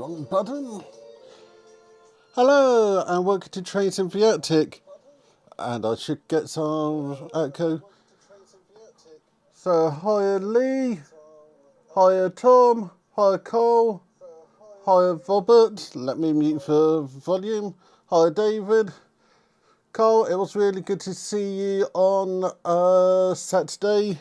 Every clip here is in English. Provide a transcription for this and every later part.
Wrong button. Hello and welcome to Trains in Viatic. And I should get some echo. So hiya Lee, hiya Tom, hiya Cole, hiya Robert. Let me mute for volume. Hiya David. Cole, it was really good to see you on Saturday.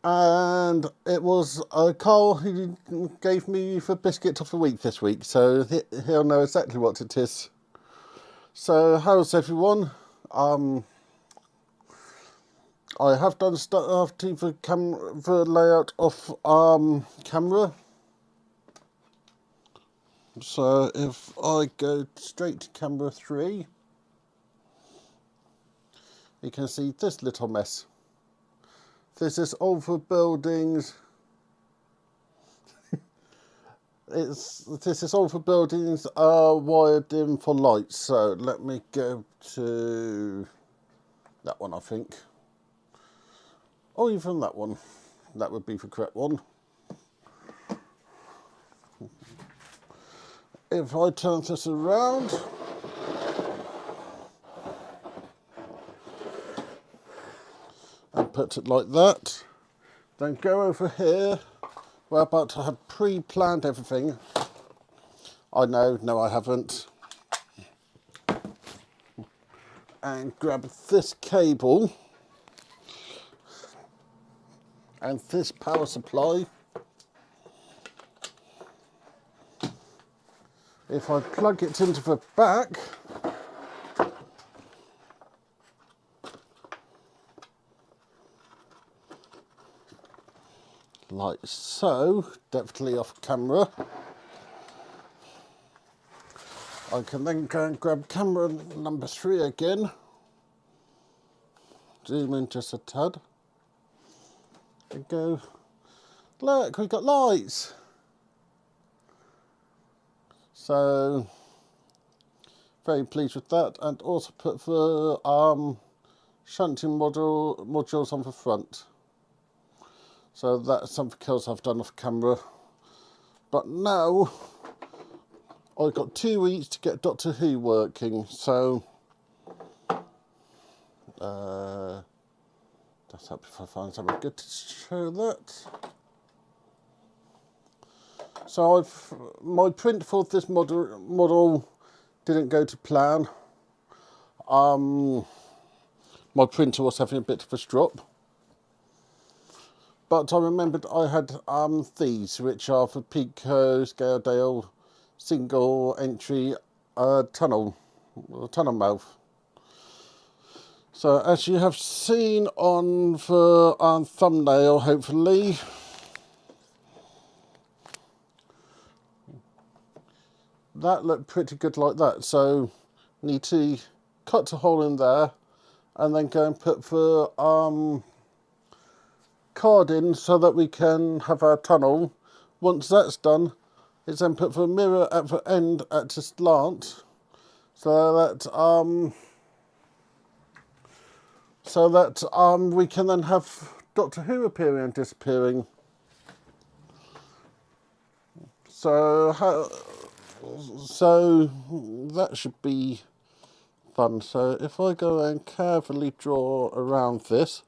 And it was Cole who gave me the biscuit of the week this week, so he'll know exactly what it is. So how's everyone? I have done stuff to the layout of camera. So if I go straight to camera 3, you can see this little mess. This is all the buildings. This is all the buildings wired in for lights. So let me go to that one, I think. Or even that one. That would be the correct one. If I turn this around, and put it like that, then go over here. We're about to have pre-planned everything. I know, no I haven't. And grab this cable and this power supply. If I plug it into the back, like so, definitely off camera. I can then go and grab camera number 3 again. Zoom in just a tad. And go, look, we've got lights. So, very pleased with that. And also put the shunting modules on the front. So that's something else I've done off camera. But now, I've got 2 weeks to get Doctor Who working. So, that's up if I find something good to show that. So my print for this model didn't go to plan. My printer was having a bit of a strop. But I remembered I had these, which are for Peco, Scaledale, single entry tunnel mouth. So as you have seen on the thumbnail, hopefully, that looked pretty good like that. So need to cut a hole in there and then go and put the card in so that we can have our tunnel. Once that's done, it's then put the mirror at the end at a slant so that we can then have Doctor Who appearing and disappearing. So that should be fun. So if I go and carefully draw around this,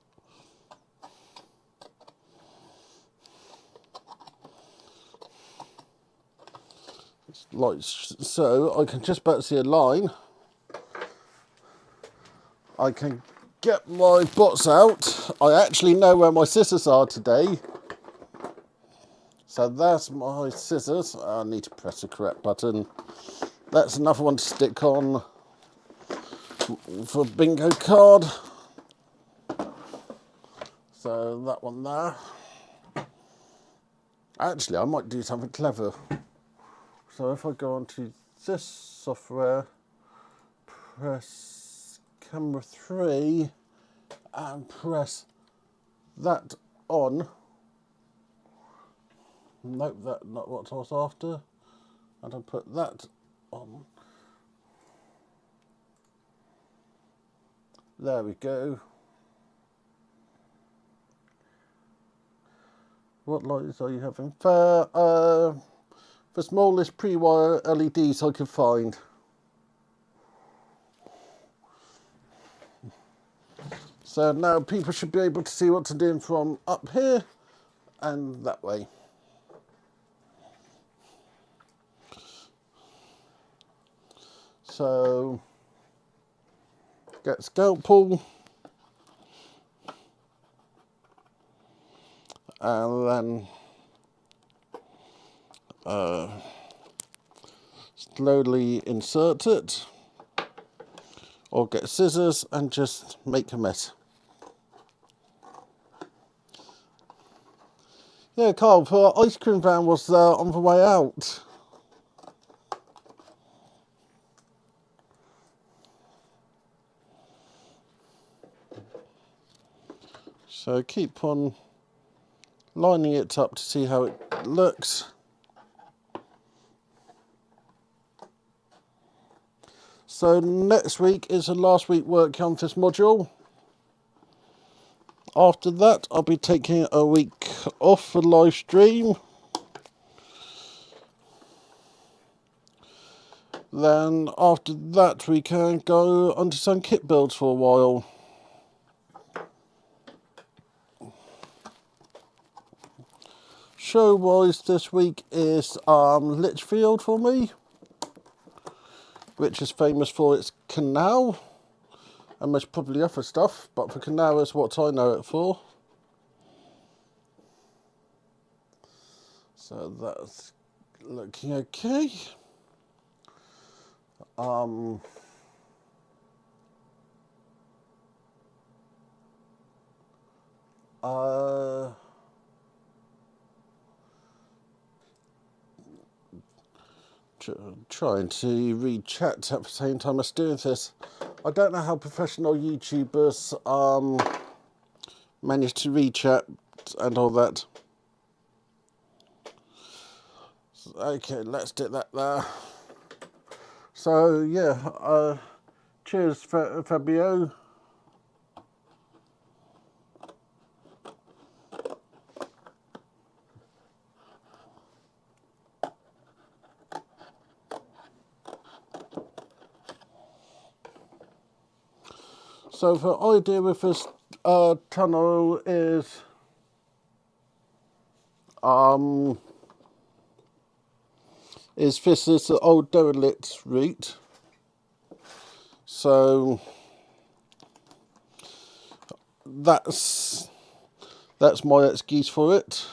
like so, I can just about see a line. I can get my bots out. I actually know where my scissors are today. So that's my scissors. I need to press the correct button. That's another one to stick on for bingo card. So that one there. Actually, I might do something clever. So if I go onto this software, press camera 3 and press that on. Nope, that's not what I was after. And I'll put that on. There we go. What lights are you having? the smallest pre-wire LEDs I could find. So now people should be able to see what I'm doing from up here and that way. So get scalpel and then slowly insert it, or get scissors and just make a mess. Yeah, Carl, the ice cream van was on the way out. So keep on lining it up to see how it looks. So next week is the last week working on this module. After that, I'll be taking a week off for live stream. Then after that, we can go onto some kit builds for a while. Show-wise this week is Litchfield for me, which is famous for its canal, and there's probably other stuff, but the canal is what I know it for. So that's looking okay. Trying to read chat at the same time as doing this. I don't know how professional YouTubers manage to read chat and all that. Okay, let's do that there. So yeah, cheers Fabio. So the idea with this tunnel is this is the old derelict route. So that's my excuse for it.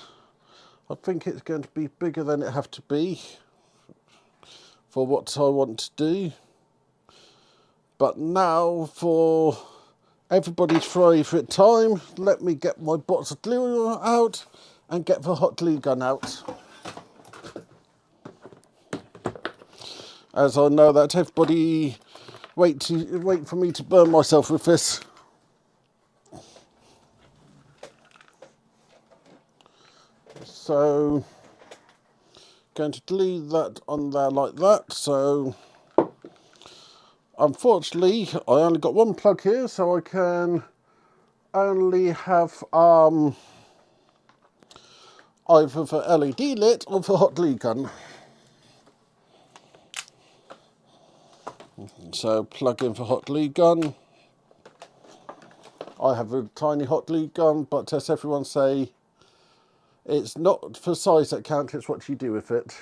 I think it's going to be bigger than it have to be for what I want to do. But now for everybody's favourite time, let me get my box of glue out and get the hot glue gun out. As I know that everybody wait for me to burn myself with this. So going to glue that on there like that. So unfortunately I only got one plug here, so I can only have either the LED lit or the hot glue gun. So plug in for hot glue gun. I have a tiny hot glue gun, but as everyone say, it's not for size that counts, it's what you do with it.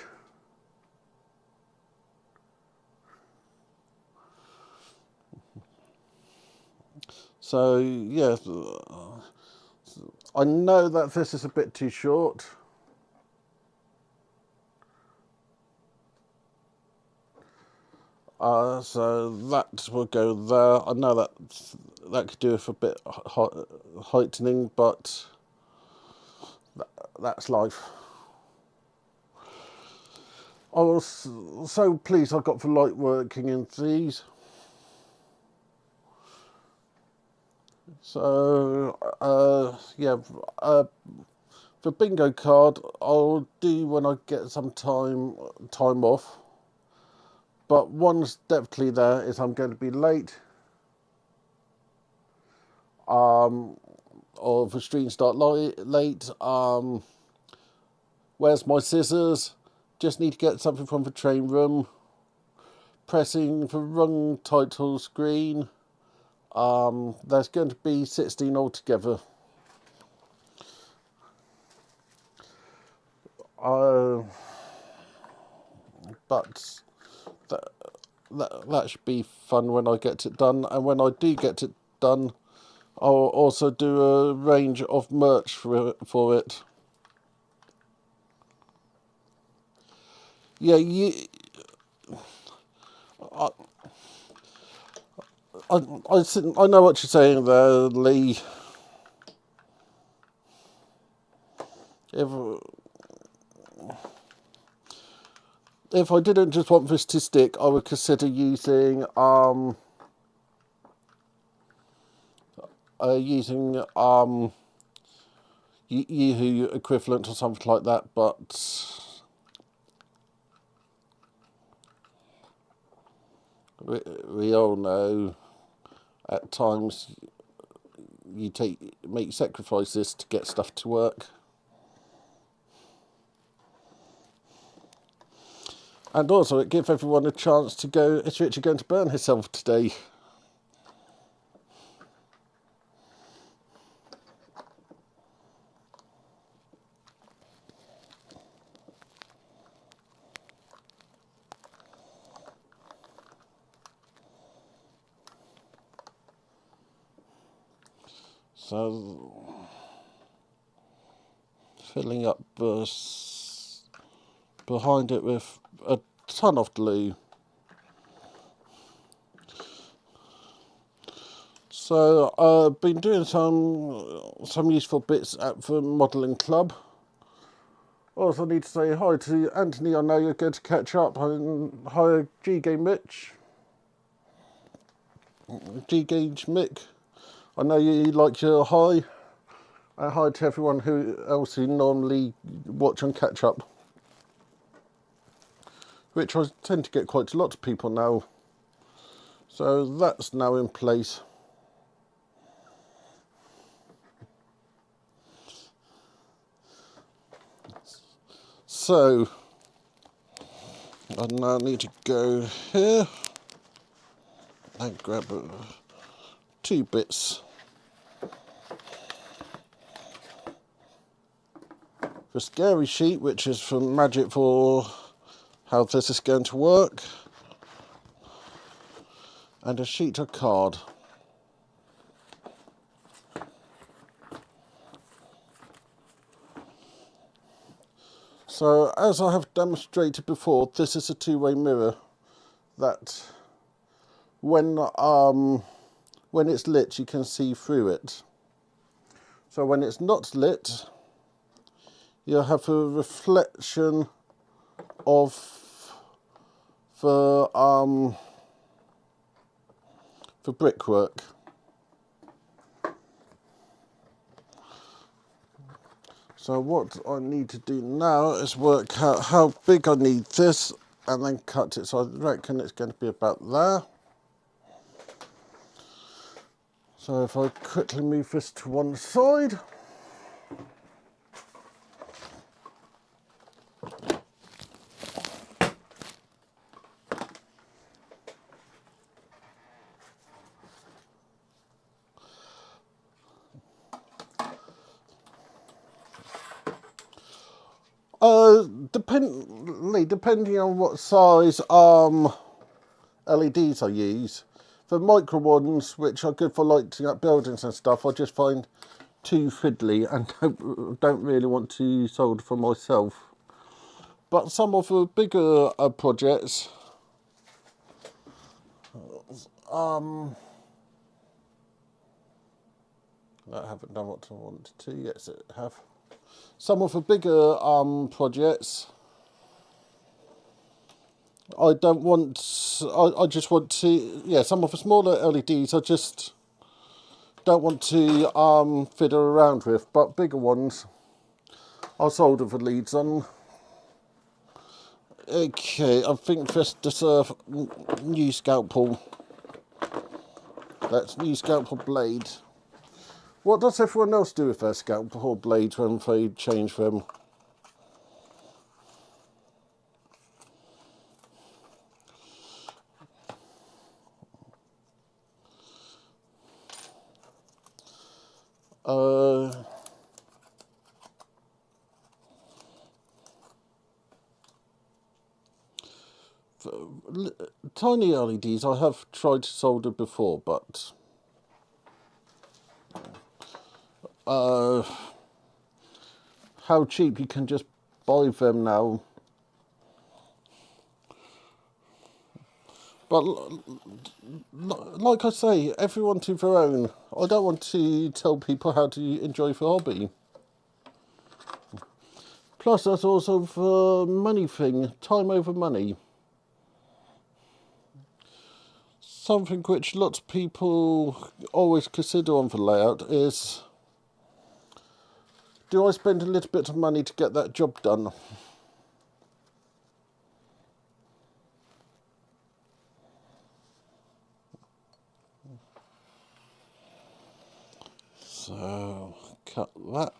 So yeah, I know that this is a bit too short. So that will go there. I know that could do with a bit heightening, but that's life. I was so pleased I got the light working in these. So yeah, the bingo card I'll do when I get some time off. But one's definitely there is I'm going to be late. Or the stream start late. Where's my scissors? just need to get something from the train room, pressing the rung title screen. There's going to be 16 altogether. But that should be fun when I get it done, and when I do get it done, I'll also do a range of merch for it. Yeah, I know what you're saying there, Lee. If I didn't just want this to stick, I would consider using Yahoo equivalent or something like that, but we all know at times you make sacrifices to get stuff to work. And also it gives everyone a chance to go, is Richard going to burn himself today? So, filling up behind it with a ton of glue. So I've been doing some useful bits at the modelling club. Also need to say hi to Anthony. I know you're going to catch up. And hi G-Game Mitch. G-Gauge Mick. I know you like your hi. And hi to everyone else who normally watch and catch up. Which I tend to get quite a lot of people now. So that's now in place. So, I now need to go here and grab 2 bits. The scary sheet, which is from Magic for how this is going to work, and a sheet of card. So, as I have demonstrated before, this is a 2-way mirror that when it's lit you can see through it. So when it's not lit, you'll have a reflection of the brickwork. So what I need to do now is work out how big I need this and then cut it. So I reckon it's going to be about there. So if I quickly move this to one side. Depending on what size LEDs I use. The micro ones, which are good for lighting up buildings and stuff, I just find too fiddly and don't really want to solder for myself. But some of the bigger projects, I haven't done what I wanted to. Yes, it have. Some of the bigger projects, I don't want, I just want to, yeah, some of the smaller LEDs I just don't want to fiddle around with, but bigger ones I'll solder the leads on. Okay, I think this deserves new scalpel. That's new scalpel blade. What does everyone else do with their scalpel blades when they change them? tiny LEDs I have tried to solder before, but how cheap you can just buy them now. But like I say, everyone to their own. I don't want to tell people how to enjoy the hobby. Plus, there's also the money thing, time over money. Something which lots of people always consider on the layout is, do I spend a little bit of money to get that job done? So, cut that.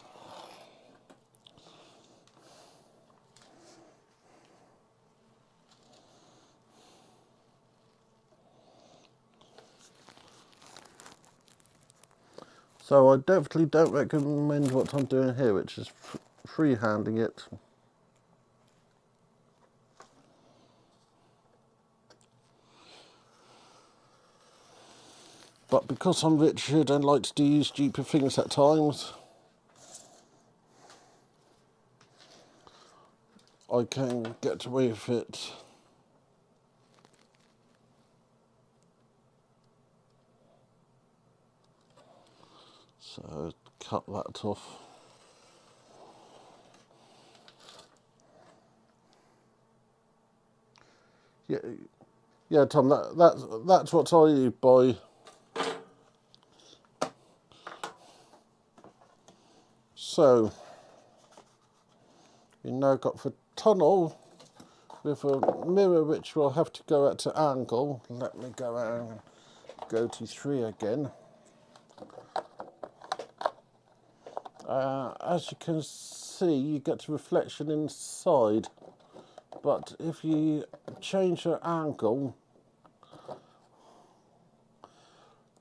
So I definitely don't recommend what I'm doing here, which is freehanding it. But because I'm Richard and like to do stupid things at times, I can get away with it. So cut that off. Yeah, Tom. That's what I buy. So we now got the tunnel with a mirror which will have to go at an angle. Let me go out and go to 3 again. As you can see, you get the reflection inside, but if you change the angle,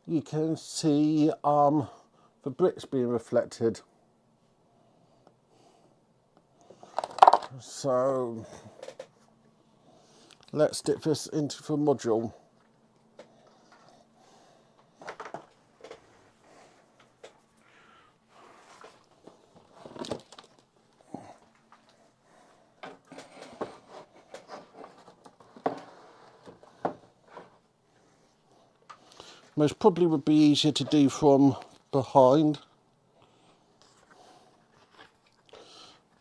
you can see the bricks being reflected. So let's stick this into the module. Most probably would be easier to do from behind,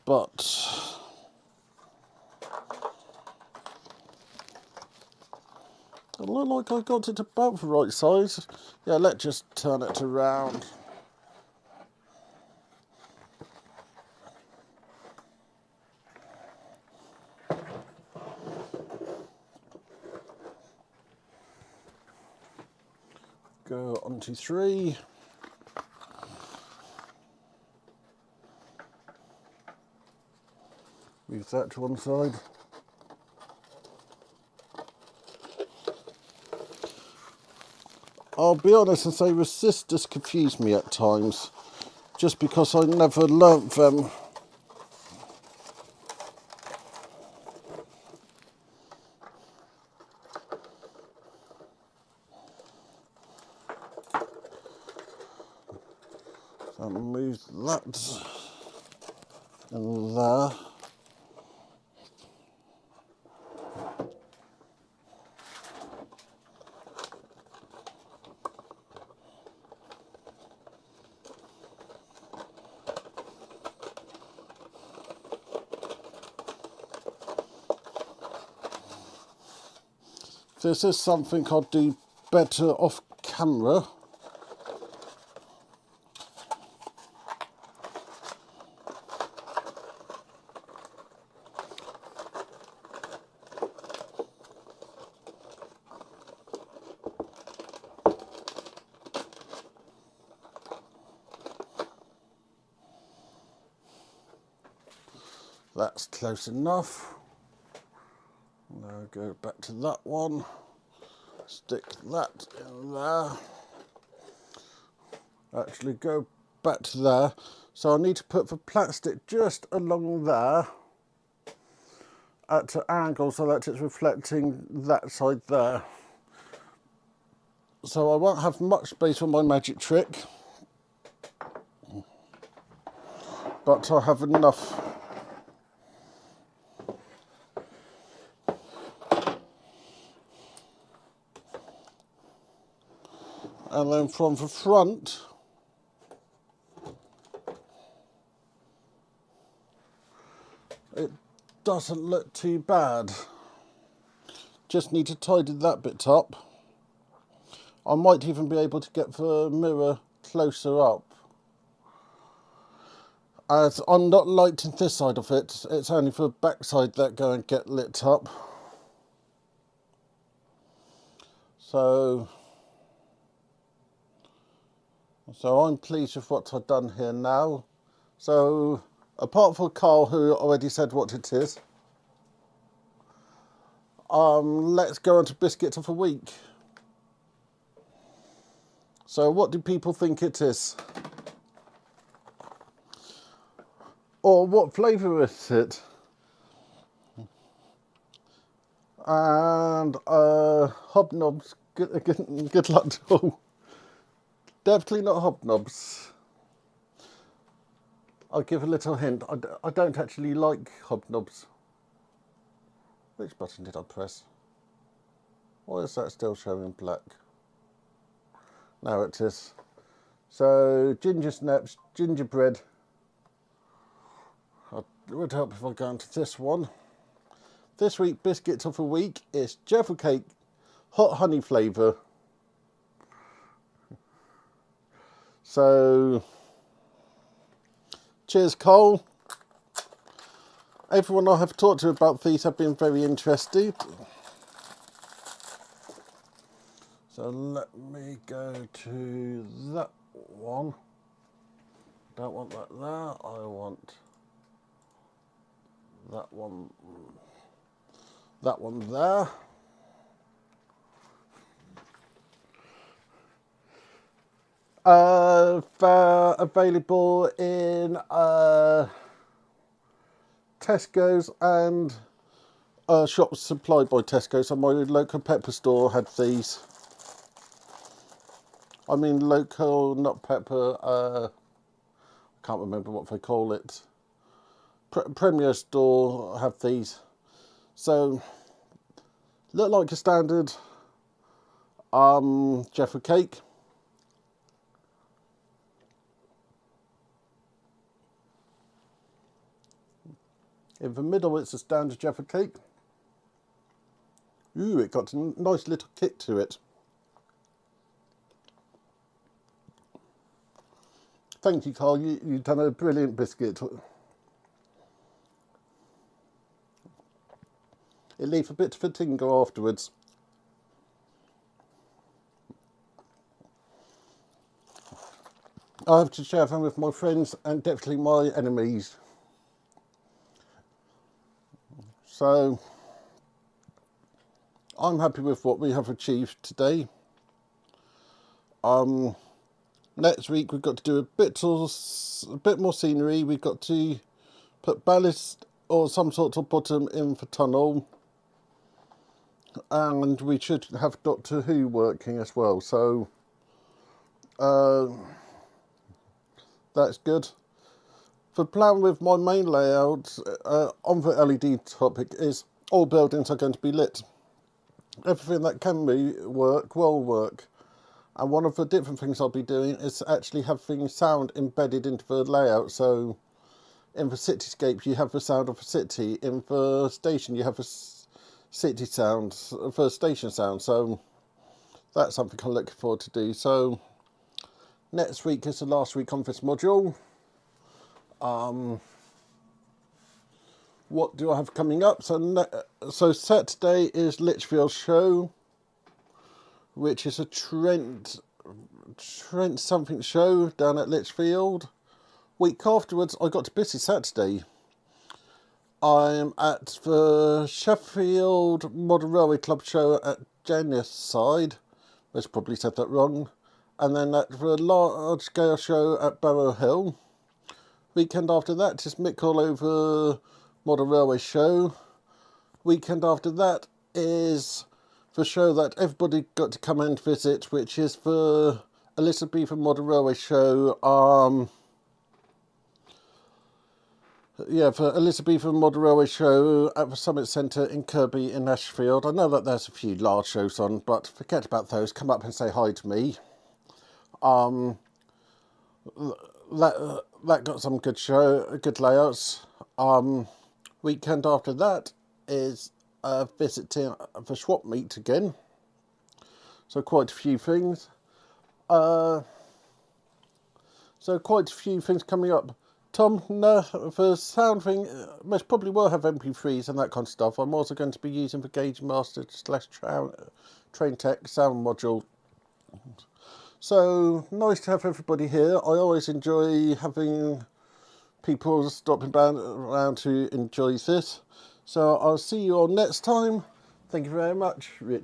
but it looked like I got it about the right size. Yeah, let's just turn it around. Go on to 3. Move that to one side. I'll be honest and say resistors confuse me at times, just because I never learnt them. So move that in there. This is something I'll do better off camera. That's close enough. Now go back to that one. Stick that in there. Actually go back to there. So I need to put the plastic just along there. at an angle so that it's reflecting that side there. So I won't have much space on my magic trick, but I have enough. And then from the front, it doesn't look too bad. Just need to tidy that bit up. I might even be able to get the mirror closer up. As I'm not lighting this side of it, it's only for the back side that go and get lit up. So I'm pleased with what I've done here now. So apart from Carl, who already said what it is, let's go on to biscuit of the week. So what do people think it is? Or what flavour is it? And hobnobs, good luck to all. Definitely not hobnobs. I'll give a little hint. I don't actually like hobnobs. Which button did I press? Why is that still showing black? Now it is. So ginger snaps, gingerbread. It would help if I go into this one. This week biscuit of the week is Jaffa cake, hot honey flavour. So cheers, Cole. Everyone I have talked to about these have been very interested. So let me go to that one. Don't want that there. I want that one. That one there. They're available in Tesco's and shops supplied by Tesco. So my local pepper store had these. I mean local, not pepper, can't remember what they call it. Premier store have these. So, look like a standard Jaffa cake. In the middle it's a standard Jaffa cake. Ooh, it got a nice little kick to it. Thank you, Carl. You've done a brilliant biscuit. It leaves a bit of a tingle afterwards. I have to share them with my friends and definitely my enemies. So I'm happy with what we have achieved today. Next week we've got to do a bit more scenery. We've got to put ballast or some sort of bottom in the tunnel, and we should have Doctor Who working as well. So that's good. The plan with my main layout on the LED topic is all buildings are going to be lit. Everything that can work will work. And one of the different things I'll be doing is actually having sound embedded into the layout. So in the cityscape you have the sound of the city. In the station you have the city sound, the station sound. So that's something I'm looking forward to do. So next week is the last week on this module. What do I have coming up? So Saturday is Litchfield show, which is a Trent something show down at Litchfield. Week afterwards, I got to busy Saturday. I'm at the Sheffield Model Railway Club show at Janus side. I probably said that wrong. And then at the large scale show at Barrow Hill. Weekend after that is Mick all over Model Railway show. Weekend after that is the show that everybody got to come and visit, which is the Elizabethan Model Railway Show. For Elizabethan Model Railway Show at the Summit Centre in Kirby in Ashfield. I know that there's a few large shows on, but forget about those. Come up and say hi to me. That got some good layouts. Weekend after that is visiting the swap meet again. So quite a few things. Coming up. Tom, no, the sound thing, most probably will have MP3s and that kind of stuff. I'm also going to be using the Gauge Master / Train Tech sound module. So, nice to have everybody here. I always enjoy having people stopping around to enjoy this. So, I'll see you all next time. Thank you very much, Rich.